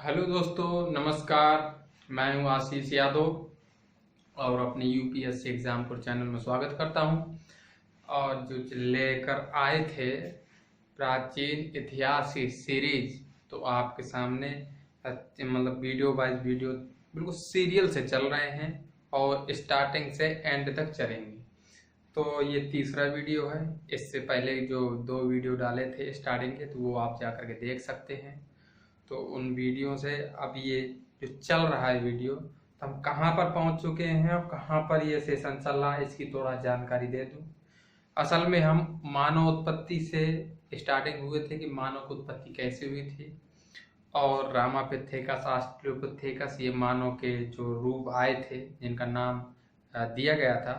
Hello दोस्तों, नमस्कार। मैं हूं आशीष यादव और अपने यूपीएससी एग्जामपुर चैनल में स्वागत करता हूं। और जो लेकर आए थे प्राचीन इतिहास की सीरीज, तो आपके सामने मतलब वीडियो बाय वीडियो बिल्कुल सीरियल से चल रहे हैं और स्टार्टिंग से एंड तक चलेंगे। तो ये तीसरा वीडियो है। इससे पहले जो 2 वीडियो डाले थे स्टार्टिंग के, तो वो आप जाकर के देख सकते हैं। तो उन वीडियो से अब ये जो चल रहा है वीडियो, तो हम कहाँ पर पहुंच चुके हैं और कहाँ पर ये सेशन चल रहा है, इसकी थोड़ा जानकारी दे दूं। असल में हम मानव उत्पत्ति से स्टार्टिंग हुए थे कि मानव की उत्पत्ति कैसे हुई थी, और रामापिथेकस, ऑस्ट्रेलोपिथेकस, ये मानव के जो रूप आए थे जिनका नाम दिया गया था,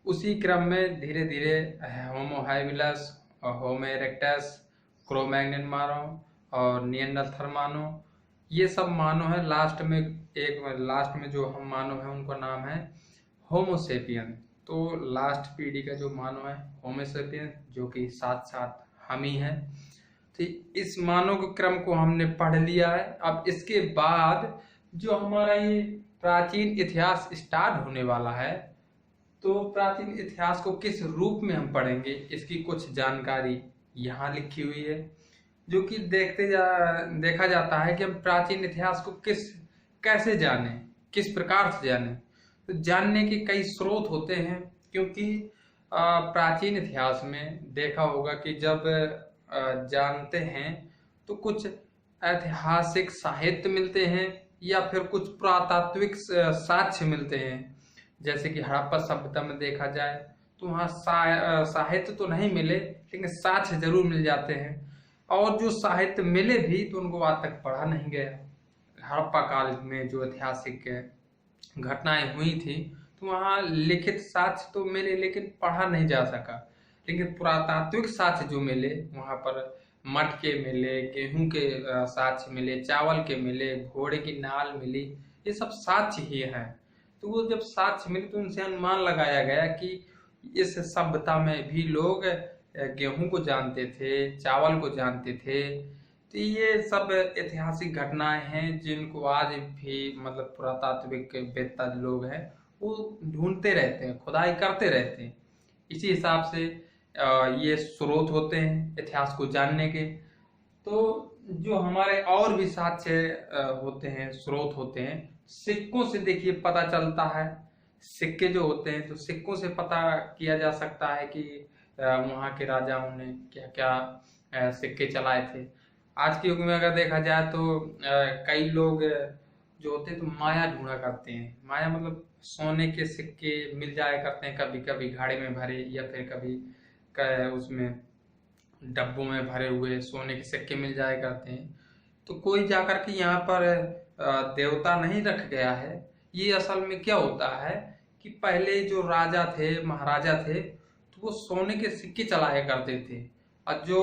उसी क्रम में धीरे धीरे होमो हैबिलस, होमो इरेक्टस, क्रो-मैग्नन मानव और निएंडरथल मानव, ये सब मानव है। लास्ट में जो हम मानव है उनका नाम है होमो सेपियन। तो लास्ट पीढ़ी का जो मानव है होमो सेपियन, जो कि साथ साथ हम ही हैं। तो इस मानव के क्रम को हमने पढ़ लिया है। अब इसके बाद जो हमारा ये प्राचीन इतिहास स्टार्ट होने वाला है, तो प्राचीन इतिहास को किस रूप में हम पढ़ेंगे, इसकी कुछ जानकारी यहाँ लिखी हुई है। जो कि देखा जाता है कि हम प्राचीन इतिहास को कैसे जाने, किस प्रकार से जाने। तो जानने के कई स्रोत होते हैं, क्योंकि प्राचीन इतिहास में देखा होगा कि जब जानते हैं तो कुछ ऐतिहासिक साहित्य मिलते हैं या फिर कुछ पुरातात्विक साक्ष्य मिलते हैं। जैसे कि हड़प्पा सभ्यता में देखा जाए तो वहाँ साहित्य तो नहीं मिले, लेकिन साक्ष्य जरूर मिल जाते हैं। और जो साहित्य मिले भी तो उनको आज तक पढ़ा नहीं गया। हड़प्पा काल में जो ऐतिहासिक घटनाएं हुई थी, तो वहाँ लिखित साक्ष्य तो मिले लेकिन पढ़ा नहीं जा सका। लेकिन पुरातात्विक साक्ष्य जो मिले, वहाँ पर मटके मिले, गेहूं के साक्ष्य मिले, चावल के मिले, घोड़े की नाल मिली, ये सब साक्ष्य ही हैं। तो वो जब साक्ष्य मिले तो उनसे अनुमान लगाया गया कि इस सभ्यता में भी लोग गेहूं को जानते थे, चावल को जानते थे। तो ये सब ऐतिहासिक घटनाएं हैं जिनको आज भी मतलब पुरातात्विक वेत्ता लोग हैं वो ढूंढते रहते हैं, खुदाई करते रहते हैं। इसी हिसाब से ये स्रोत होते हैं इतिहास को जानने के। तो जो हमारे और भी साक्ष्य होते हैं, स्रोत होते हैं, सिक्कों से देखिए पता चलता है। सिक्के जो होते हैं, तो सिक्कों से पता किया जा सकता है कि वहाँ के राजाओं ने क्या क्या सिक्के चलाए थे। आज के युग में अगर देखा जाए तो कई लोग जो होते हैं तो माया ढूंढा करते हैं। माया मतलब सोने के सिक्के मिल जाया करते हैं, कभी कभी घड़े में भरे या फिर कभी उसमें डब्बों में भरे हुए सोने के सिक्के मिल जाया करते हैं। तो कोई जाकर के यहाँ पर देवता नहीं रख गया है। ये असल में क्या होता है कि पहले जो राजा थे, महाराजा थे, तो वो सोने के सिक्के चलाया करते थे। और जो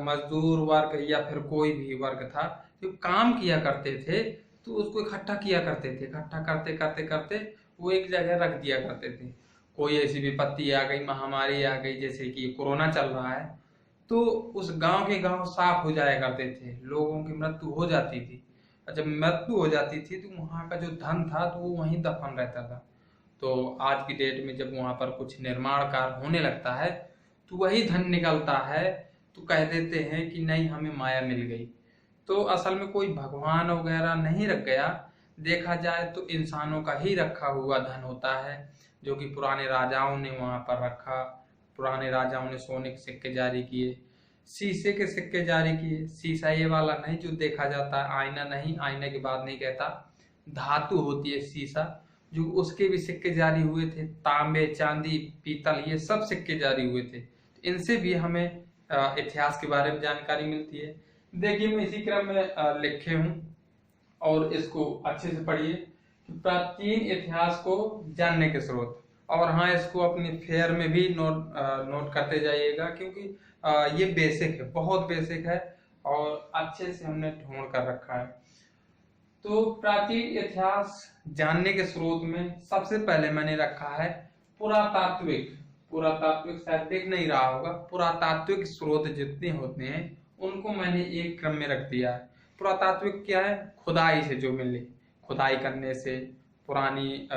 मजदूर वर्ग या फिर कोई भी वर्ग था जो काम किया करते थे, तो उसको इकट्ठा किया करते थे। इकट्ठा करते करते करते वो एक जगह रख दिया करते थे। कोई ऐसी विपत्ति आ गई, महामारी आ गई, जैसे कि कोरोना चल रहा है, तो उस गांव के गांव साफ हो जाया करते थे, लोगों की मृत्यु हो जाती थी। और जब मृत्यु हो जाती थी तो वहां का जो धन था तो वो वहीं दफन रहता था। तो आज की डेट में जब वहां पर कुछ निर्माण कार्य होने लगता है तो वही धन निकलता है, तो कह देते हैं कि नहीं, हमें माया मिल गई। तो असल में कोई भगवान वगैरह नहीं रख गया। देखा जाए तो इंसानों का ही रखा हुआ धन होता है, जो कि पुराने राजाओं ने वहां पर रखा। पुराने राजाओं ने सोने के सिक्के जारी किए, शीशे के सिक्के जारी किए। शीशा ये वाला नहीं जो देखा जाता है, आईना नहीं, आईना की बात नहीं कहता, धातु होती है शीशा, जो उसके भी सिक्के जारी हुए थे। तांबे, चांदी, पीतल, ये सब सिक्के जारी हुए थे। तो इनसे भी हमें इतिहास के बारे में जानकारी मिलती है। देखिए, मैं इसी क्रम में लिखे हूँ और इसको अच्छे से पढ़िए। प्राचीन इतिहास को जानने के स्रोत, और हाँ, इसको अपने फेयर में भी नोट करते जाइएगा, क्योंकि ये बेसिक है, बहुत बेसिक है और अच्छे से हमने ढूंढ कर रखा है। तो प्राचीन इतिहास जानने के स्रोत में सबसे पहले मैंने रखा है पुरातात्विक। पुरातात्विक शायद देख नहीं रहा होगा, पुरातात्विक स्रोत जितने होते हैं उनको मैंने एक क्रम में रख दिया है। पुरातात्विक क्या है, खुदाई से जो मिले, खुदाई करने से पुरानी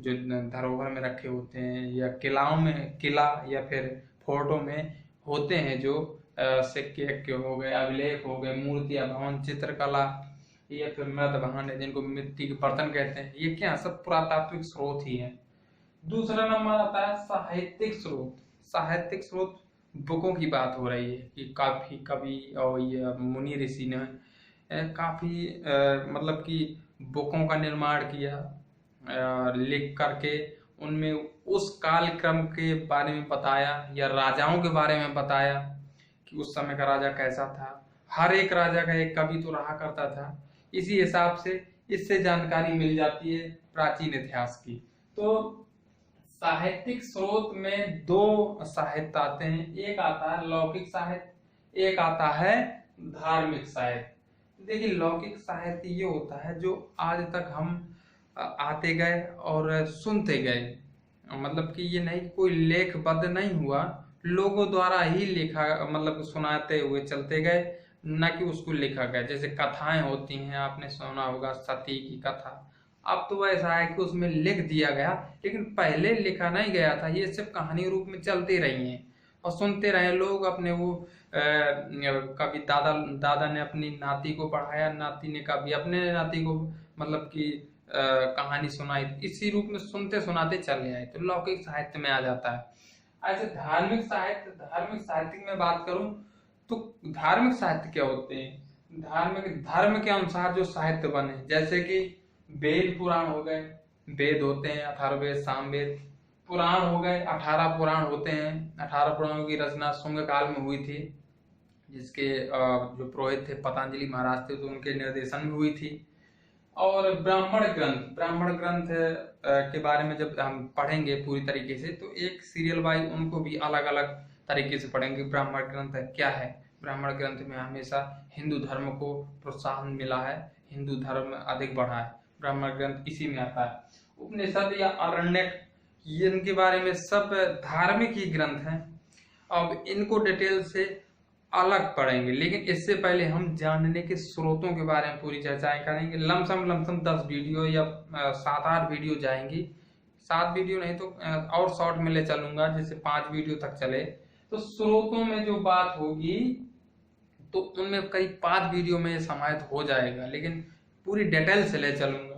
जो धरोहर में रखे होते हैं या किलाओं में, किला या फिर फोर्टों में होते हैं जो सिक्के हो गए, अभिलेख हो गए, मूर्तियां, भवन, चित्रकला या फिर मृत भांड जिनको मिट्टी के बर्तन कहते हैं, ये क्या सब पुरातात्विक स्रोत ही है। दूसरा नंबर आता है साहित्यिक स्रोत। साहित्यिक स्रोत बुकों की बात हो रही है कि काफी कवि और ये मुनि ऋषि ने काफी मतलब कि बुकों का निर्माण किया, लिख करके उनमें उस कालक्रम के बारे में बताया या राजाओं के बारे में बताया कि उस समय का राजा कैसा था। हर एक राजा का एक कवि तो रहा करता था, इसी हिसाब से इससे जानकारी मिल जाती है प्राचीन इतिहास की। तो साहित्यिक स्रोत में दो साहित्य आते हैं, एक आता है लौकिक साहित्य, एक आता है धार्मिक साहित्य। देखिए लौकिक साहित्य ये होता है जो आज तक हम आते गए और सुनते गए, मतलब कि ये नहीं कोई लेखबद्ध नहीं हुआ, लोगों द्वारा ही लिखा, मतलब सुनाते हुए चलते गए, न कि उसको लिखा गया। जैसे कथाएं होती हैं, आपने सुना होगा सती की कथा, अब तो ऐसा है कि उसमें लिख दिया गया, लेकिन पहले लिखा नहीं गया था, ये सिर्फ कहानी रूप में चलती रही हैं और सुनते रहे लोग। अपने वो कभी दादा ने अपनी नाती को पढ़ाया, नाती ने कभी अपने नाती को मतलब कि कहानी सुनाई, इसी रूप में सुनते सुनाते चले आए, तो लौकिक साहित्य में आ जाता है। ऐसे धार्मिक साहित्य, धार्मिक साहित्य की मैं बात करूं तो धार्मिक साहित्य क्या होते हैं, धार्मिक धर्म के अनुसार जो साहित्य बने, जैसे कि वेद पुराण हो गए, वेद होते हैं 18 वेद, सामवेद। पुराण हो गए 18 पुराण होते हैं। 18 पुराणों की रचना शुंग काल में हुई थी, जिसके जो पुरोहित थे पतंजलि महाराज थे, तो उनके निर्देशन में हुई थी। और ब्राह्मण ग्रंथ, ब्राह्मण ग्रंथ के बारे में जब हम पढ़ेंगे पूरी तरीके से, तो एक सीरियल वाइज उनको भी अलग अलग तरीके से पढ़ेंगे। ब्राह्मण ग्रंथ क्या है, ब्राह्मण ग्रंथ में हमेशा हिंदू धर्म को प्रोत्साहन मिला है, हिंदू धर्म अधिक बढ़ा है, ब्राह्मण ग्रंथ इसी में आता है। उपनिषद या आरण्यक, इनके बारे में सब धार्मिक ही ग्रंथ हैं। अब इनको डिटेल से अलग पढ़ेंगे, लेकिन इससे पहले हम जानने के स्रोतों के बारे में पूरी चर्चाएं करेंगे। लमसम 10 वीडियो या 7-8 वीडियो जाएंगी, 7 वीडियो नहीं तो और शॉर्ट में ले चलूंगा, जैसे 5 वीडियो तक चले। तो स्रोतों में जो बात होगी तो उनमें करीब 5 वीडियो में समाहित हो जाएगा, लेकिन पूरी डिटेल से ले चलूंगा।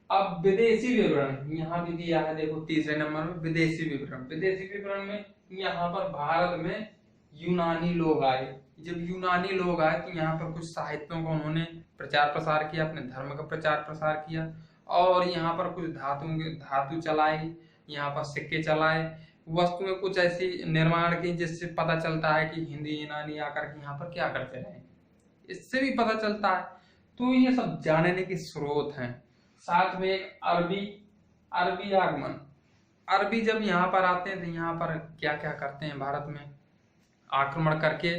अब विदेशी विवरण यहाँ भी दिया है, देखो तीसरे नंबर में विदेशी विवरण। विदेशी विवरण में यहाँ पर भारत में यूनानी लोग आए। जब यूनानी लोग आए तो यहाँ पर कुछ साहित्यों का उन्होंने प्रचार प्रसार किया, अपने धर्म का प्रचार प्रसार किया, और यहाँ पर कुछ धातु चलाए, यहाँ पर सिक्के चलाए, वस्तुएं कुछ ऐसी निर्माण की जिससे पता चलता है कि हिंदी यूनानी आकर के यहाँ पर क्या करते रहे, इससे भी पता चलता है। तो ये सब जानने के स्रोत हैं। साथ में एक अरबी आगमन, अरबी जब यहाँ पर आते हैं तो यहाँ पर क्या क्या करते हैं, भारत में आक्रमण करके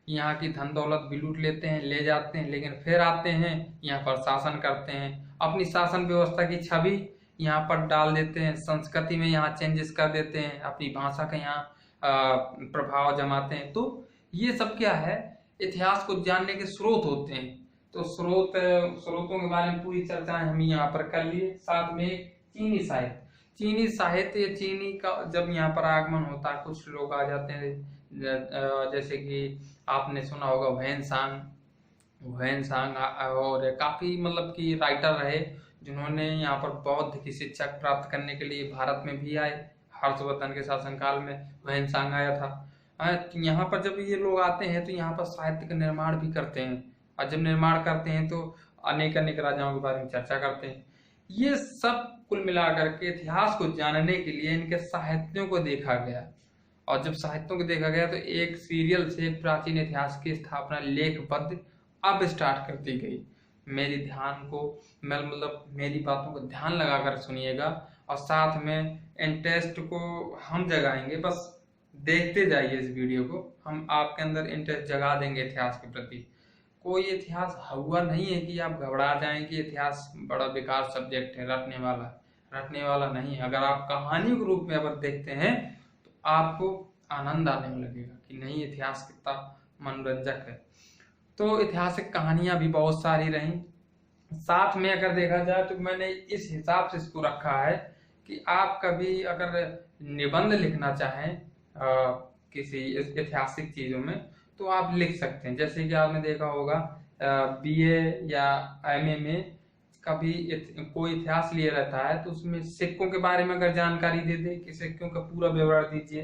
यहाँ की धन दौलत भी लूट लेते हैं, ले जाते हैं, लेकिन फिर आते हैं यहाँ पर शासन करते हैं, अपनी शासन व्यवस्था की छवि यहाँ पर डाल देते हैं, संस्कृति में यहाँ चेंजेस कर देते हैं, अपनी भाषा का यहाँ प्रभाव जमाते हैं। तो ये सब क्या है, इतिहास को जानने के स्रोत होते हैं। तो स्रोतों के बारे में पूरी चर्चाएं हम यहाँ पर कर लिए। साथ में चीनी साहित्य, चीनी साहित्य या चीनी का जब यहाँ पर आगमन होता है, कुछ लोग आ जाते हैं, जैसे कि आपने सुना होगा ह्वेनसांग और काफी मतलब कि राइटर रहे जिन्होंने यहाँ पर बौद्ध की शिक्षा प्राप्त करने के लिए भारत में भी आए। हर्षवर्धन के शासनकाल में ह्वेनसांग आया था। यहाँ पर जब ये लोग आते हैं तो यहाँ पर साहित्य का निर्माण भी करते हैं, और जब निर्माण करते हैं तो अनेक राजाओं के बारे में चर्चा करते हैं। ये सब कुल मिलाकर के इतिहास को जानने के लिए इनके साहित्यों को देखा गया, और जब साहित्यों को देखा गया तो एक सीरियल से प्राचीन इतिहास की स्थापना लेखबद्ध अब स्टार्ट कर दी गई। मेरी बातों को ध्यान लगाकर सुनिएगा, और साथ में इंटरेस्ट को हम जगाएंगे। बस देखते जाइए इस वीडियो को, हम आपके अंदर इंटरेस्ट जगा देंगे इतिहास के प्रति। कोई इतिहास हुआ नहीं है कि आप घबरा जाएं कि इतिहास बड़ा बेकार सब्जेक्ट है, रटने वाला नहीं है। अगर आप कहानी के रूप में अगर देखते हैं आपको आनंद आने लगेगा कि नहीं, इतिहास कितना मनोरंजक है। तो ऐतिहासिक कहानियां भी बहुत सारी रहीं। साथ में अगर देखा जाए तो मैंने इस हिसाब से इसको रखा है कि आप कभी अगर निबंध लिखना चाहें किसी ऐतिहासिक चीजों में तो आप लिख सकते हैं। जैसे कि आपने देखा होगा बीए या एमए में कभी कोई इतिहास लिया रहता है तो उसमें सिक्कों के बारे में अगर जानकारी दे दे कि सिक्कों का पूरा विवरण दीजिए,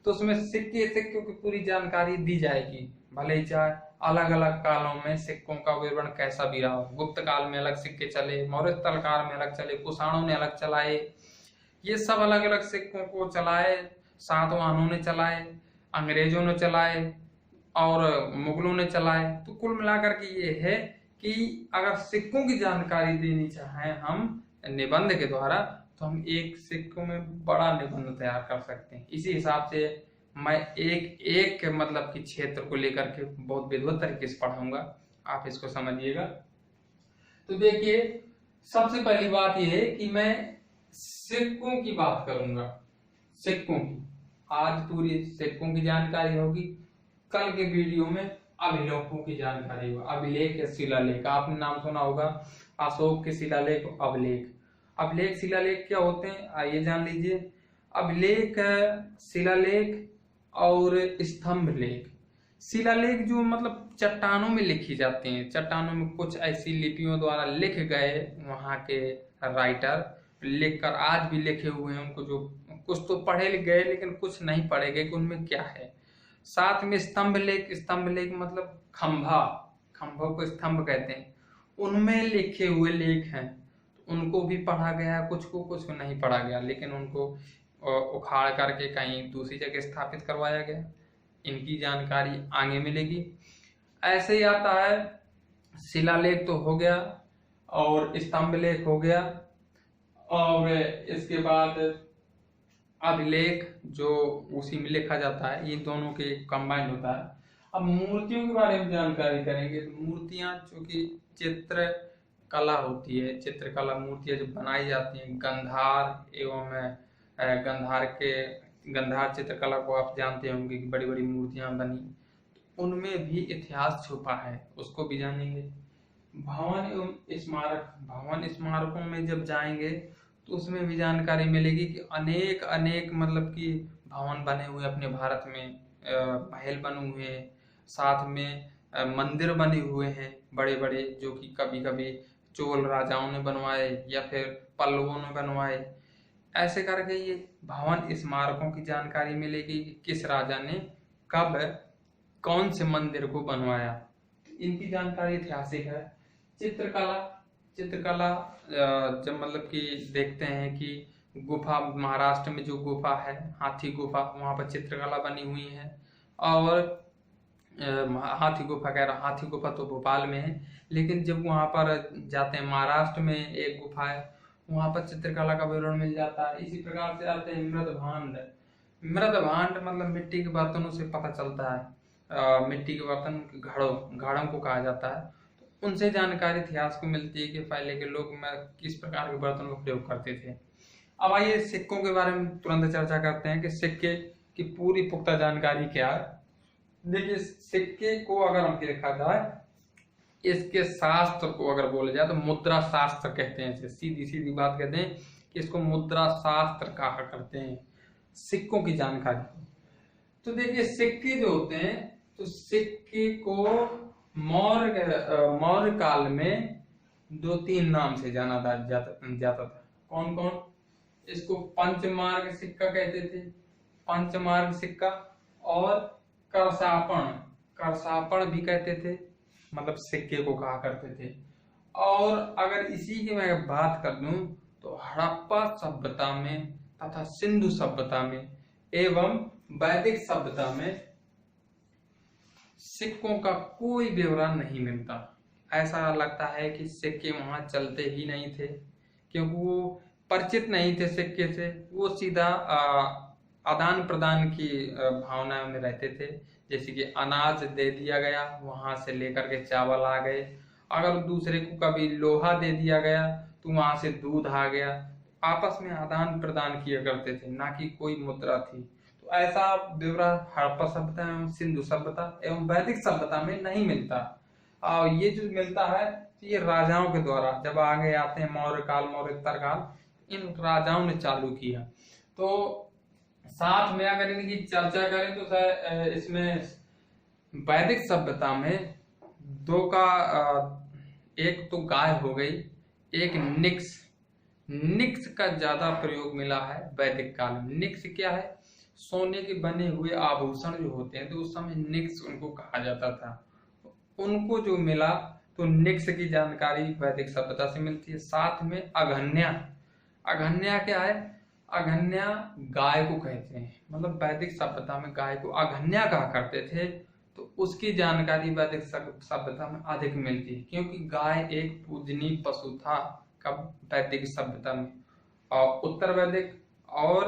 तो उसमें सिक्कों की पूरी जानकारी दी जाएगी। भले ही चाहे अलग अलग कालों में सिक्कों का विवरण कैसा भी रहा हो, गुप्त काल में अलग सिक्के चले, मौर्य काल में अलग चले, कुषाणों ने अलग चलाए, ये सब अलग अलग सिक्कों को चलाए, सातवाहनों ने चलाए, अंग्रेजों ने चलाए और मुगलों ने चलाए। तो कुल मिलाकर के ये है कि अगर सिक्कों की जानकारी देनी चाहें हम निबंध के द्वारा तो हम एक सिक्कों में बड़ा निबंध तैयार कर सकते हैं। इसी हिसाब से मैं एक एक मतलब कि क्षेत्र को लेकर के बहुत विधिवत तरीके से पढ़ाऊंगा, आप इसको समझिएगा। तो देखिए, सबसे पहली बात यह है कि मैं सिक्कों की बात करूंगा। सिक्कों की आज पूरी सिक्कों की जानकारी होगी, कल के वीडियो में अभिलेखों की जानकारी होगी। अभिलेख या शिलालेख, आपने नाम सुना होगा अशोक के शिलालेख, अभिलेख। अभिलेख शिलालेख क्या होते हैं आइए जान लीजिए। अभिलेख, शिलालेख और स्तंभ लेख। शिलालेख जो मतलब चट्टानों में लिखी जाती हैं, चट्टानों में कुछ ऐसी लिपियों द्वारा लिख गए वहां के राइटर, लिखकर आज भी लिखे हुए हैं उनको, जो कुछ तो पढ़े लिख गए लेकिन कुछ नहीं पढ़े गए कि उनमें क्या है। साथ में स्तंभ लेख, स्तंभ लेख मतलब खंभा, खंभों को स्तंभ कहते हैं, उनमें लिखे हुए लेख हैं, उनको भी पढ़ा गया, कुछ को नहीं पढ़ा गया, लेकिन उनको उखाड़ करके कहीं दूसरी जगह स्थापित करवाया गया। इनकी जानकारी आगे मिलेगी। ऐसे ही आता है, शिलालेख तो हो गया और स्तंभ लेख हो गया, और इसके बाद अभिलेख जो उसी में लिखा जाता है, ये दोनों के कंबाइंड होता है। अब मूर्तियों के बारे में जानकारी करेंगे। मूर्तियां चूंकि चित्र कला होती है, चित्रकला मूर्तियां जो बनाई जाती हैं, गंधार एवं गंधार चित्रकला को आप जानते होंगे कि बड़ी बड़ी मूर्तियां बनी, उनमें भी इतिहास छुपा है, उसको भी जानेंगे। भवन एवं स्मारक, भवन स्मारकों में जब जाएंगे तो उसमें भी जानकारी मिलेगी कि अनेक मतलब कि भवन बने हुए अपने भारत में, महल बने हुए हैं, साथ में मंदिर बने हुए हैं बड़े बड़े, जो कि कभी कभी चोल राजाओं ने बनवाए या फिर पल्लवों ने बनवाए। ऐसे करके ये भवन स्मारकों की जानकारी मिलेगी कि किस राजा ने कब कौन से मंदिर को बनवाया, इनकी जानकारी ऐतिहासिक है। चित्रकला, चित्रकला जब मतलब कि देखते हैं कि गुफा, महाराष्ट्र में जो गुफा है हाथी गुफा, वहां पर चित्रकला बनी हुई है। और हाथी गुफा कह रहा, हाथी गुफा तो भोपाल में है, लेकिन जब वहां पर जाते हैं महाराष्ट्र में एक गुफा है, वहां पर चित्रकला का विवरण मिल जाता है। इसी प्रकार से आते हैं मृदभांड। मृदभांड मतलब मिट्टी के बर्तनों से पता चलता है, मिट्टी के बर्तन घड़ों को कहा जाता है, तो उनसे जानकारी इतिहास को मिलती है कि पहले के लोग किस प्रकार के बर्तनों का प्रयोग करते थे। अब आइए सिक्कों के बारे में तुरंत चर्चा करते हैं कि सिक्के की पूरी पुख्ता जानकारी क्या है। देखिए, सिक्के को अगर हम देखा जाए, इसके शास्त्र को अगर बोला जाए तो मुद्रा शास्त्र कहते हैं इसे, सीधी सीधी बात कहते हैं कि इसको मुद्रा शास्त्र कहा करते हैं सिक्कों की जानकारी। तो देखिए, सिक्के जो होते हैं, तो सिक्के को मौर्य काल में 2-3 नाम से जाना जाता था। कौन कौन? इसको पंचमार्ग सिक्का कहते थे, पंचमार्ग सिक्का, और करसापण भी कहते थे, मतलब सिक्के को कहा करते थे। और अगर इसी की मैं बात कर लूं तो हड़प्पा सभ्यता में तथा सिंधु सभ्यता में एवं वैदिक सभ्यता में सिक्कों का कोई विवरण नहीं मिलता। ऐसा लगता है कि सिक्के वहां चलते ही नहीं थे, क्योंकि वो परिचित नहीं थे सिक्के से, वो सीधा आदान प्रदान की भावना में रहते थे। जैसे कि अनाज दे दिया गया, वहां से लेकर के चावल आ गए, अगर दूसरे को कभी लोहा दे दिया गया तो वहां से दूध आ गया, आपस में आदान प्रदान किया करते थे, ना कि कोई मुद्रा थी। तो ऐसा विवरण हड़प्पा सभ्यता एवं सिंधु सभ्यता एवं वैदिक सभ्यता में नहीं मिलता। और ये जो मिलता है तो ये राजाओं के द्वारा, जब आगे आते हैं मौर्य काल, मौर्योत्तर काल, इन राजाओं ने चालू किया। तो साथ में अगर इनकी चर्चा करें तो इसमें वैदिक सभ्यता में दो का एक तो गाय हो गई, एक निक्स। निक्स का ज्यादा प्रयोग मिला है वैदिक काल में। निक्स क्या है? सोने के बने हुए आभूषण जो होते हैं, तो उस समय निक्स उनको कहा जाता था। उनको जो मिला तो निक्स की जानकारी वैदिक सभ्यता से मिलती है। साथ में अघन्या। अघन्या क्या है? अघन्या गाय को कहते हैं, मतलब वैदिक सभ्यता में गाय को अघन्या कहा करते थे, तो उसकी जानकारी वैदिक सभ्यता में अधिक मिलती है, क्योंकि गाय एक पूजनीय पशु था कब? वैदिक सभ्यता में। और उत्तर वैदिक और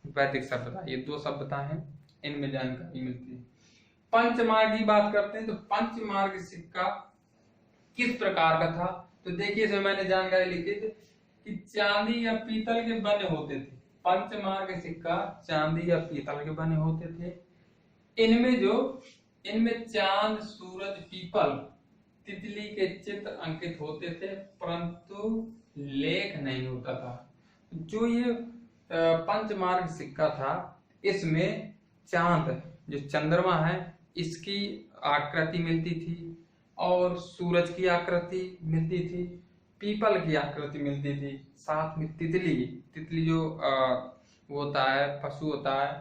वैदिक सभ्यता, ये दो सभ्यता हैं, इनमें जानकारी मिलती है। पंचमार्ग की बात करते हैं तो पंचमार्ग सिक्का किस प्रकार का था? तो देखिए, इसमें मैंने जानकारी लिखी थी कि चांदी या पीतल के बने होते थे। पंचमार्ग सिक्का चांदी या पीतल के बने होते थे। इनमें चांद, सूरज, पीपल, तितली के चित्र अंकित होते थे, परंतु लेख नहीं होता था। जो ये पंचमार्ग सिक्का था, इसमें चांद, जो चंद्रमा है, इसकी आकृति मिलती थी, और सूरज की आकृति मिलती थी, पीपल की आकृति मिलती थी, साथ में तितली जो वो होता है, पशु होता है,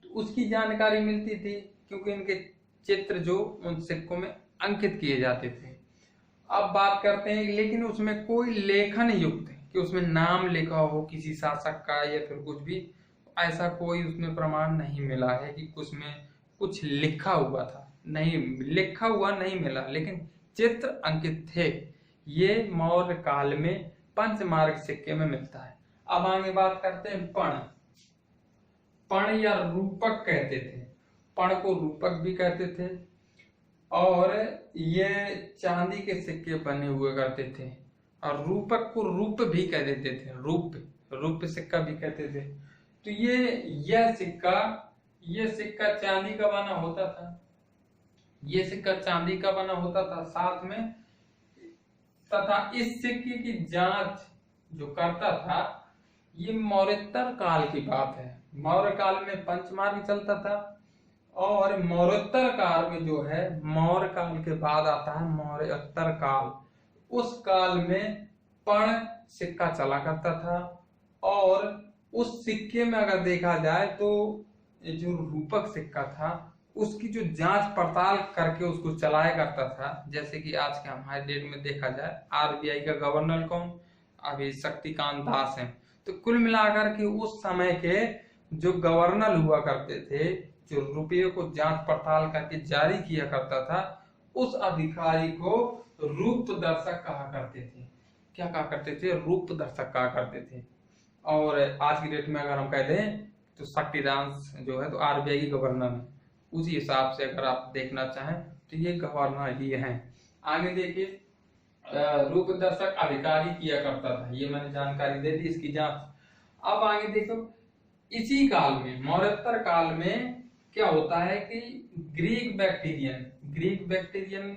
तो उसकी जानकारी मिलती थी, क्योंकि इनके चित्र जो उन सिक्कों में अंकित किए जाते थे। अब बात करते हैं, लेकिन उसमें कोई लेखन युक्त कि उसमें नाम लिखा हो किसी शासक का या फिर कुछ भी, ऐसा कोई उसमें प्रमाण नहीं मिला है कि उसमें कुछ लिखा हुआ था। नहीं, लिखा हुआ नहीं मिला, लेकिन चित्र अंकित थे। ये मौर्य काल में पंचमार्ग सिक्के में मिलता है। अब आगे बात करते हैं पण। पण या रूपक कहते थे। पण को रूपक भी कहते थे, और ये चांदी के सिक्के बने हुए करते थे, और रूपक को रूप भी कह देते थे, रूप सिक्का भी कहते थे। तो यह सिक्का चांदी का बना होता था। ये सिक्का चांदी का बना होता था, साथ में तथा इस सिक्के की जांच जो करता था, ये मौर्योत्तर काल की बात है। मौर्य काल में पंचमार्ग चलता था, और मौर्योत्तर काल में जो है, मौर्य काल के बाद आता है मौर्योत्तर काल। उस काल में पण सिक्का चला करता था, और उस सिक्के में अगर देखा जाए तो जो रूपक सिक्का था, उसकी जो जांच पड़ताल करके उसको चलाया करता था। जैसे कि आज के हमारे डेट में देखा जाए, आरबीआई का गवर्नर कौन? अभी शक्तिकांत दास हैं। तो कुल मिलाकर के उस समय के जो गवर्नर हुआ करते थे, जो रुपये को जांच पड़ताल करके जारी किया करता था, उस अधिकारी को रूप दर्शक कहा करते थे। क्या कहा करते थे? रूप दर्शक कहा करते थे। और आज की डेट में अगर हम कह दें तो शक्तिदास जो है तो आरबीआई के गवर्नर है। उसी हिसाब से अगर आप देखना चाहें तो ये गवर्नर ही हैं। आगे देखिए, रूप दर्शक अधिकारी किया करता था, ये मैंने जानकारी दे दी इसकी जांच। अब आगे देखो, इसी काल में, मौर्योत्तर काल में क्या होता है कि ग्रीक बैक्टीरियन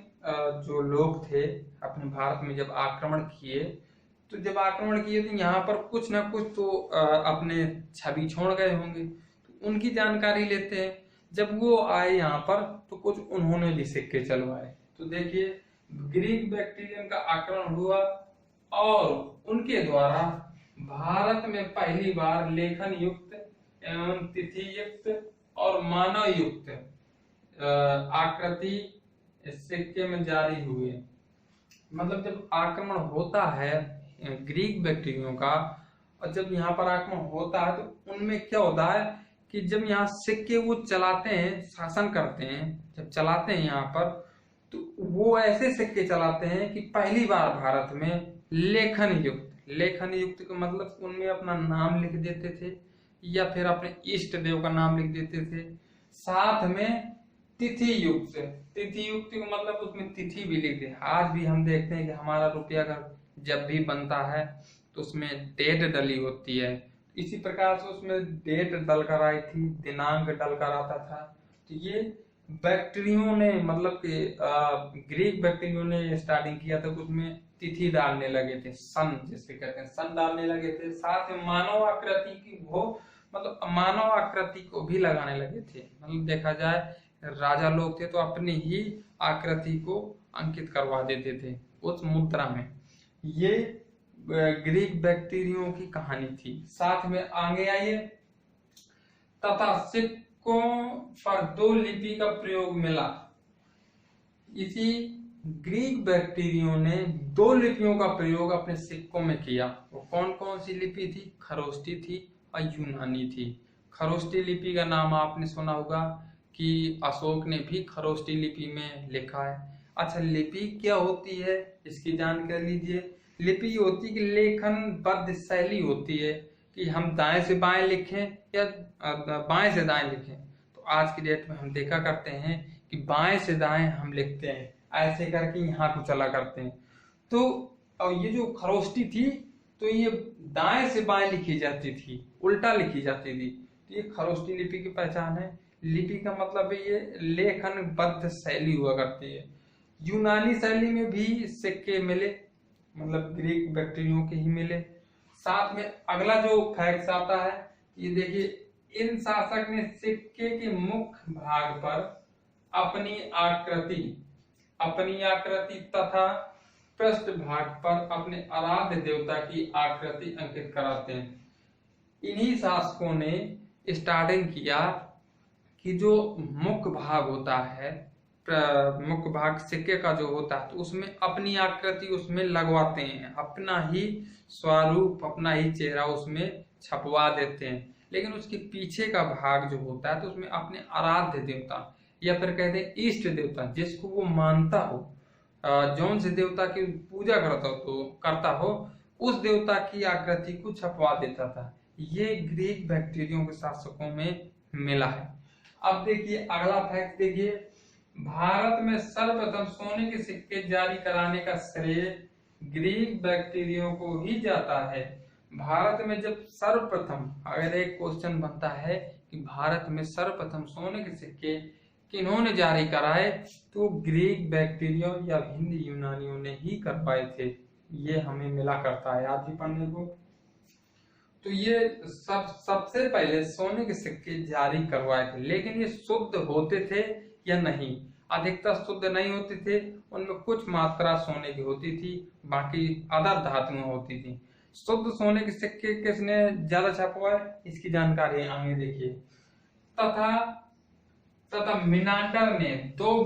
जो लोग थे अपने भारत में जब आक्रमण किए, तो यहाँ पर कुछ ना कुछ तो अपने छवि छोड़ गए होंगे, तो उनकी जानकारी लेते हैं। जब वो आए यहाँ पर तो कुछ उन्होंने भी सिक्के चलवाए। तो देखिए, ग्रीक बैक्टीरियन का आक्रमण हुआ, और उनके द्वारा भारत में पहली बार लेखन युक्त एवं तिथि युक्त और मानव युक्त आकृति सिक्के में जारी हुए। मतलब जब आक्रमण होता है ग्रीक बैक्टीरियों का, और जब यहाँ पर आक्रमण होता है, तो उनमें क्या होता है कि जब यहाँ सिक्के वो चलाते हैं, शासन करते हैं, जब चलाते हैं यहाँ पर, तो वो ऐसे सिक्के चलाते हैं कि पहली बार भारत में लेखन युक्त का मतलब उनमें अपना नाम लिख देते थे, या फिर अपने इष्ट देव का नाम लिख देते थे। साथ में तिथि युक्त का मतलब उसमें तिथि भी लिख दे। आज भी हम देखते हैं कि हमारा रुपया अगर जब भी बनता है तो उसमें डेट डली होती है, इसी प्रकार से उसमें डेट डल कर आई थी, दिनांक डल कर आता था। तो ये बैक्टीरियो ने मतलब कि ग्रीक बैक्टीरियो ने स्टार्टिंग किया था, उसमें तिथि डालने लगे थे, सन जिसे कहते हैं, सन डालने लगे थे। साथ में मानव आकृति की वो मतलब मानव आकृति को भी लगाने लगे थे। मतलब देखा जाए राजा लोग थे तो अपनी ही आकृति को अंकित करवा देते थे उस मुद्रा में। ये ग्रीक बैक्टीरियो की कहानी थी। साथ में आगे आइए, तथा सिक्कों पर 2 लिपि का प्रयोग मिला। इसी ग्रीक बैक्टीरियो ने 2 लिपियों का प्रयोग अपने सिक्कों में किया। वो कौन कौन सी लिपि थी? खरोष्टी थी और यूनानी थी। खरोष्टी लिपि का नाम आपने सुना होगा कि अशोक ने भी खरोष्टी लिपि में लिखा है। अच्छा, लिपि क्या होती है इसकी जानकारी लीजिए। लिपि होती है कि लेखनबद्ध शैली होती है कि हम दाएं से बाएं लिखें या बाएं से दाएं लिखें। तो आज की डेट में हम देखा करते हैं कि बाएं से दाएं हम लिखते हैं, ऐसे करके यहाँ को चला करते हैं। तो और ये जो खरोष्टी थी तो ये दाएं से बाएं लिखी जाती थी, उल्टा लिखी जाती थी। तो ये खरोष्टी लिपि की पहचान है। लिपि का मतलब है ये लेखनबद्ध शैली हुआ करती है। यूनानी शैली में भी सिक्के मिले, मतलब ग्रीक बैक्टीरियो के ही मिले। साथ में अगला जो फैक्ट आता है, ये देखिए, इन शासक ने सिक्के के मुख्य भाग पर अपनी आकृति तथा पृष्ठ भाग पर अपने आराध्य देवता की आकृति अंकित कराते हैं। इन्हीं शासकों ने स्टार्टिंग किया कि जो मुख्य भाग होता है, मुख्य भाग सिक्के का जो होता है, तो उसमें अपनी आकृति उसमें लगवाते हैं, अपना ही स्वरूप, अपना ही चेहरा उसमें छपवा देते हैं। लेकिन उसके पीछे का भाग जो होता है तो उसमें अपने आराध्य देवता या फिर कहते हैं इष्ट देवता, जिसको वो मानता हो, जौन से देवता की पूजा करता हो उस देवता की आकृति को छपवा देता था। ये ग्रीक बैक्टीरियो के शासकों में मिला है। अब देखिए अगला फैक्ट देखिए, भारत में सर्वप्रथम सोने के सिक्के जारी कराने का श्रेय ग्रीक बैक्टीरियो को ही जाता है। भारत में जब सर्वप्रथम, अगर एक क्वेश्चन बनता है कि भारत में सर्वप्रथम सोने के सिक्के किन्होंने जारी कराए, तो ग्रीक बैक्टीरियो या हिंद यूनानियों ने ही करवाए थे। ये हमें मिला करता है आज भी पढ़ने को। तो ये सबसे पहले सोने के सिक्के जारी करवाए थे, लेकिन ये शुद्ध होते थे या नहीं? अधिकतर शुद्ध नहीं होते थे, उनमें कुछ मात्रा सोने की होती थी, बाकी अदर धातुएं होती थी। शुद्ध सोने के सिक्के किसने ज्यादा छपवाए, इसकी जानकारी आगे देखिए। तथा मिनांडर ने 2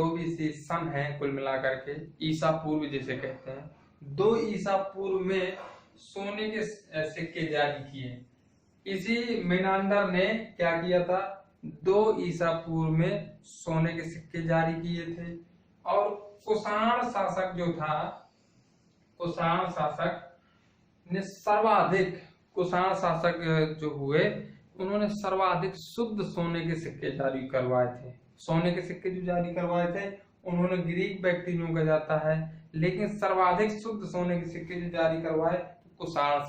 BC सन है कुल मिलाकर के, ईसा पूर्व जिसे कहते हैं, 2 ईसा पूर्व में सोने के सिक्के जारी किए। इसी मिनांडर ने क्या किया था, 2 ईसा पूर्व में सोने के सिक्के जारी किए थे। और कुषाण शासक जो था, कुषाण शासक ने सर्वाधिक, कुषाण शासक जो हुए उन्होंने सर्वाधिक शुद्ध सोने के सिक्के जारी करवाए थे। सोने के सिक्के जो जारी करवाए थे उन्होंने ग्रीक बैक्टीरियो का जाता है, लेकिन सर्वाधिक शुद्ध सोने के सिक्के जो जारी करवाए कुषाण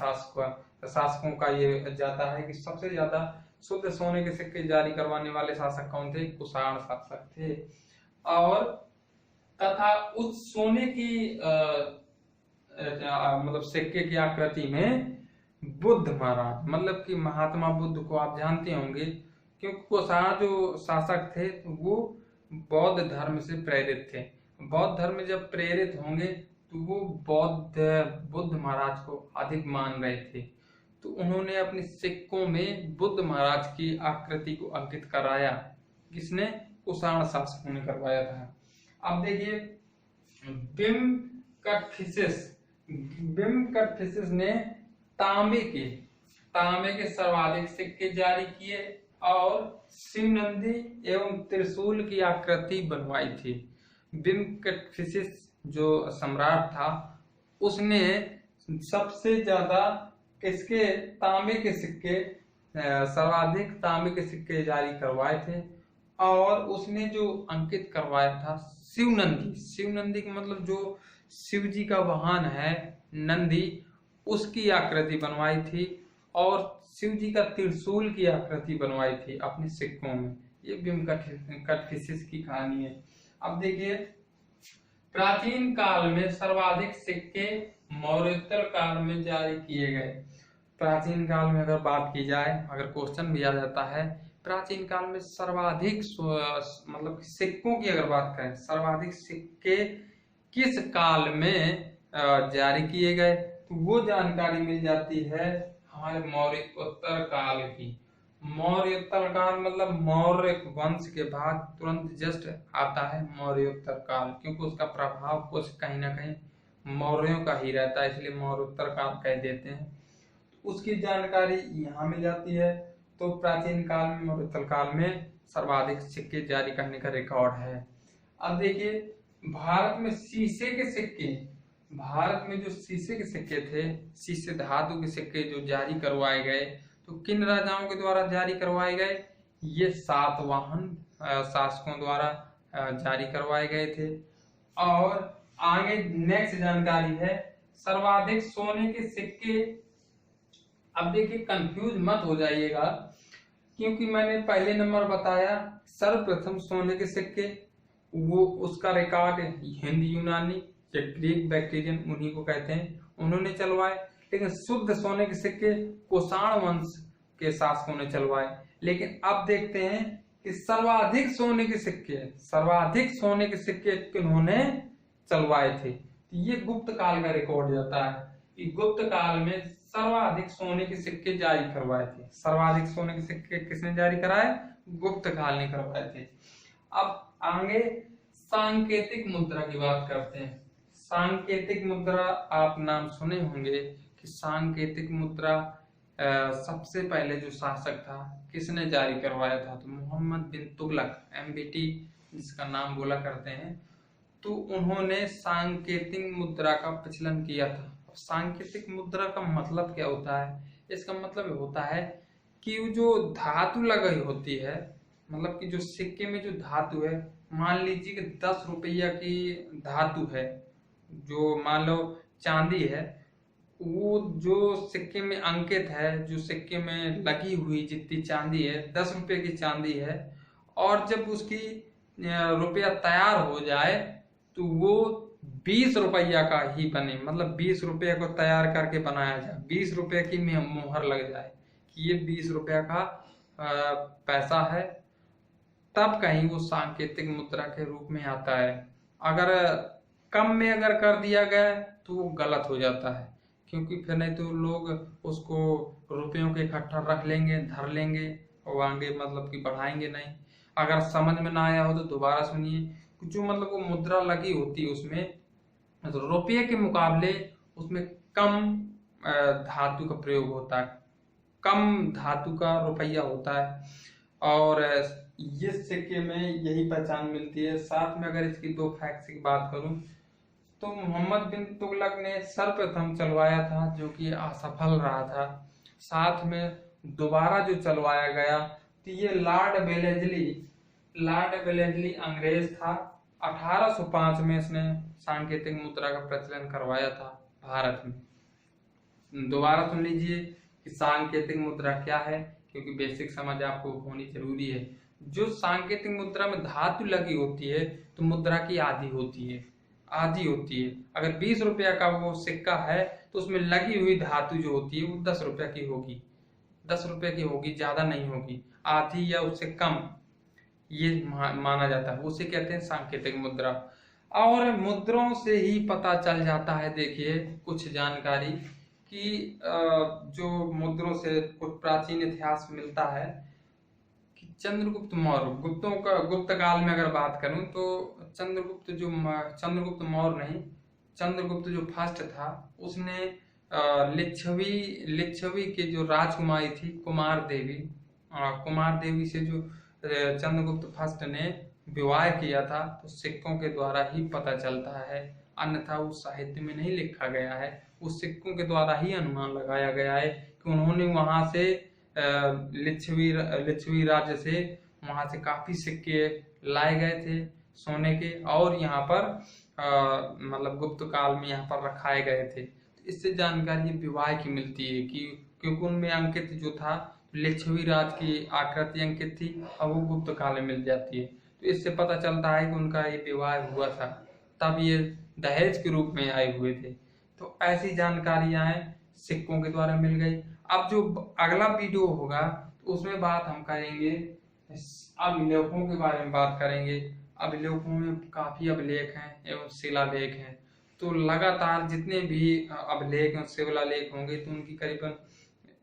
शासकों का ये जाता है कि सबसे ज्यादा शुद्ध सोने के सिक्के जारी करवाने वाले शासक कौन थे? कुषाण शासक थे। और तथा उस सोने की मतलब सिक्के की आकृति में बुद्ध महाराज, मतलब कि महात्मा बुद्ध को आप जानते होंगे, क्योंकि कुषाण जो शासक थे तो वो बौद्ध धर्म से प्रेरित थे। बौद्ध धर्म जब प्रेरित होंगे तो वो बुद्ध महाराज को अधिक मान रहे थे, तो उन्होंने अपने सिक्कों में बुद्ध महाराज की आकृति को अंकित कराया। किसने? कुषाण शासकों ने करवाया था। अब देखिए, बिम कटफिसिस ने तांबे के सर्वाधिक सिक्के जारी किए और शिवनंदी एवं त्रिशूल की आकृति बनवाई थी। बिम कटफिसिस जो सम्राट था उसने सबसे ज्यादा किसके तांबे के सिक्के, सर्वाधिक तांबे के सिक्के जारी करवाए थे। और उसने जो अंकित करवाया था शिवनंदी का मतलब जो शिव जी का वाहन है नंदी, उसकी आकृति बनवाई थी। और शिव जी का त्रिशूल की आकृति बनवाई थी अपने सिक्कों में। ये भीम कटफिशिस की कहानी है। अब देखिए, प्राचीन काल में सर्वाधिक सिक्के मौर्योत्तर काल में जारी किए गए। प्राचीन काल में अगर बात की जाए, अगर क्वेश्चन भी आ जाता है, प्राचीन काल में सर्वाधिक मतलब सिक्कों की अगर बात करें, सर्वाधिक सिक्के किस काल में जारी किए गए, तो वो जानकारी मिल जाती है हमारे मौर्योत्तर काल की। मौर्योत्तर काल मतलब मौर्य वंश के बाद तुरंत जस्ट आता है मौर्योत्तर काल, क्योंकि उसका प्रभाव कुछ कहीं ना कहीं मौर्यों का ही रहता है, इसलिए मौर्योत्तर काल कह देते हैं। उसकी जानकारी यहाँ मिल जाती है। तो प्राचीन काल में, मौर्योत्तर काल में सर्वाधिक सिक्के जारी करने का रिकॉर्ड है। अब देखिए, भारत में शीशे के सिक्के, भारत में जो शीशे के सिक्के थे, शीशे धातु के सिक्के जो जारी करवाए गए, तो किन राजाओं के द्वारा जारी करवाए गए? ये सातवाहन शासकों द्वारा जारी करवाए गए थे। और आगे नेक्स्ट जानकारी है सर्वाधिक सोने के सिक्के। अब देखिए, कंफ्यूज मत हो जाइएगा, क्योंकि मैंने पहले नंबर बताया सर्वप्रथम सोने के सिक्के, वो उसका रिकॉर्ड हिंद यूनानी या ग्रीक बैक्टीरियन उन्हीं को कहते हैं, उन्होंने चलवाए। लेकिन शुद्ध सोने के सिक्के कुषाण वंश के शासकों ने चलवाए। लेकिन अब देखते हैं कि सर्वाधिक सोने के सिक्के, सर्वाधिक सोने के सिक्के किन्होंने चलवाए थे। ये गुप्त काल का रिकॉर्ड जाता है कि गुप्त काल में सर्वाधिक सोने के सिक्के जारी करवाए थे। सर्वाधिक सोने के सिक्के किसने जारी कराए? गुप्त काल ने करवाए थे। अब आगे सांकेतिक मुद्रा की बात करते हैं। सांकेतिक मुद्रा आप नाम सुने होंगे कि सांकेतिक मुद्रा सबसे पहले जो शासक था किसने जारी करवाया था? तो मोहम्मद बिन तुगलक, MBT जिसका नाम बोला करते हैं, तो उन्होंने सांकेतिक मुद्रा का प्रचलन किया था। सांकेतिक मुद्रा का मतलब क्या होता है? इसका मतलब होता है कि जो धातु लगाई होती है, मतलब कि जो सिक्के में जो धातु है, मान लीजिए कि 10 रुपया की धातु है, जो मान लो चांदी है, वो जो सिक्के में अंकित है, जो सिक्के में लगी हुई जितनी चांदी है, 10 रुपये की चांदी है, और जब उसकी रुपया तैयार हो जाए तो वो 20 रुपया का ही बने, मतलब 20 रुपये को तैयार करके बनाया जाए, 20 रुपये की मोहर लग जाए कि ये 20 रुपया का पैसा है, तब कहीं वो सांकेतिक मुद्रा के रूप में आता है। अगर कम में अगर कर दिया गया तो वो गलत हो जाता है, क्योंकि फिर नहीं तो लोग उसको रुपयों के इकट्ठा रख लेंगे, धर लेंगे और आगे मतलब कि बढ़ाएंगे नहीं। अगर समझ में ना आया हो तो दोबारा सुनिए। जो मतलब वो मुद्रा लगी होती है उसमें तो रुपये के मुकाबले उसमें कम धातु का प्रयोग होता है, कम धातु का रुपया होता है, और ये सिक्के में यही पहचान मिलती है। साथ में अगर इसकी 2 फैक्ट्स की बात करूं तो मोहम्मद बिन तुगलक ने सर्वप्रथम चलवाया था, जो कि असफल रहा था। साथ में दोबारा जो चलवाया गया तो ये लॉर्ड वेलेस्ली अंग्रेज था। 1805 में इसने सांकेतिक मुद्रा का प्रचलन करवाया था भारत में। दोबारा सुन लीजिए कि सांकेतिक मुद्रा क्या है, क्योंकि बेसिक समझ आपको होनी जरूरी है। जो सांकेतिक मुद्रा में धातु लगी होती है तो मुद्रा की आधी होती है। अगर 20 रुपया का वो सिक्का है तो उसमें लगी हुई धातु जो होती है वो 10 रुपया की होगी, 10 रुपये की होगी, ज्यादा नहीं होगी, आधी या उससे कम, ये माना जाता है। उसे कहते हैं सांकेतिक मुद्रा। और मुद्राओं से ही पता चल जाता है, देखिए कुछ जानकारी कि जो मुद्राओं से कुछ प्राचीन इतिहास मिलता है कि चंद्रगुप्त मौर्य, गुप्त काल में अगर बात करूं तो चंद्रगुप्त मौर्य नहीं, चंद्रगुप्त जो फर्स्ट था उसने लिच्छवी के जो राजकुमारी थी कुमार देवी से जो चंद्रगुप्त फर्स्ट ने विवाह किया था, तो सिक्कों के द्वारा ही पता चलता है, अन्यथा उस साहित्य में नहीं लिखा गया है। उस सिक्कों के द्वारा ही अनुमान लगाया गया है कि उन्होंने वहां से लिच्छवी राज्य से वहां से काफी सिक्के लाए गए थे सोने के, और यहाँ पर मतलब गुप्त काल में यहाँ पर रखाए गए थे। तो इससे जानकारी विवाह की मिलती है कि क्योंकि उनमें अंकित जो था लिच्छवी राज की आकृति अंकित थी, अब वो गुप्त काल में मिल जाती है। तो इससे पता चलता है कि उनका ये विवाह हुआ था, तब ये दहेज के रूप में आए हुए थे। तो ऐसी जानकारियां सिक्कों के द्वारा मिल गई। अब जो अगला वीडियो होगा तो उसमें बात हम करेंगे अभिलेखों के बारे में बात करेंगे। अभिलेखों में काफी अभिलेख हैं एवं शिलालेख हैं। तो लगातार जितने भी अभिलेख और शिलालेख होंगे तो उनकी करीबन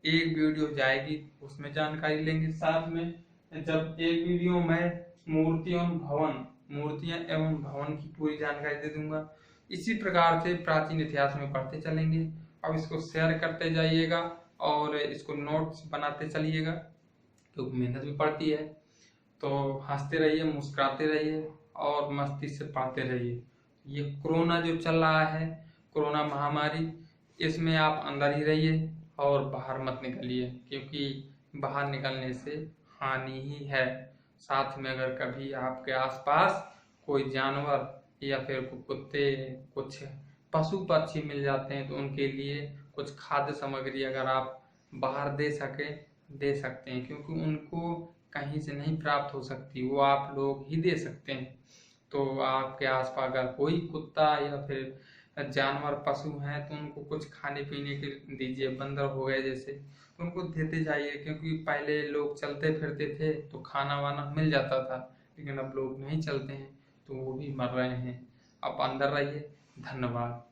एक वीडियो जाएगी, उसमें जानकारी लेंगे। साथ में जब एक वीडियो में मूर्तियां एवं भवन की पूरी जानकारी दे दूंगा। इसी प्रकार से प्राचीन इतिहास में पढ़ते चलेंगे। अब इसको शेयर करते जाइएगा और इसको नोट्स बनाते चलिएगा, क्योंकि मेहनत भी पड़ती है। तो हंसते रहिए, मुस्कुराते रहिए और मस्ती से पढ़ते रहिए। ये कोरोना जो चल रहा है, कोरोना महामारी, इसमें आप अंदर ही रहिए और बाहर मत निकलिए, क्योंकि बाहर निकलने से हानि ही है। साथ में अगर कभी आपके आसपास कोई जानवर या फिर कुत्ते, कुछ पशु पक्षी मिल जाते हैं तो उनके लिए कुछ खाद्य सामग्री अगर आप बाहर दे सकते हैं, क्योंकि उनको कहीं से नहीं प्राप्त हो सकती, वो आप लोग ही दे सकते हैं। तो आपके आसपास अगर कोई कुत्ता या फिर जानवर पशु हैं तो उनको कुछ खाने पीने के दीजिए। बंदर हो गए जैसे, तो उनको देते जाइए, क्योंकि पहले लोग चलते फिरते थे तो खाना वाना मिल जाता था, लेकिन अब लोग नहीं चलते हैं तो वो भी मर रहे हैं। अब अंदर रहिए। धन्यवाद।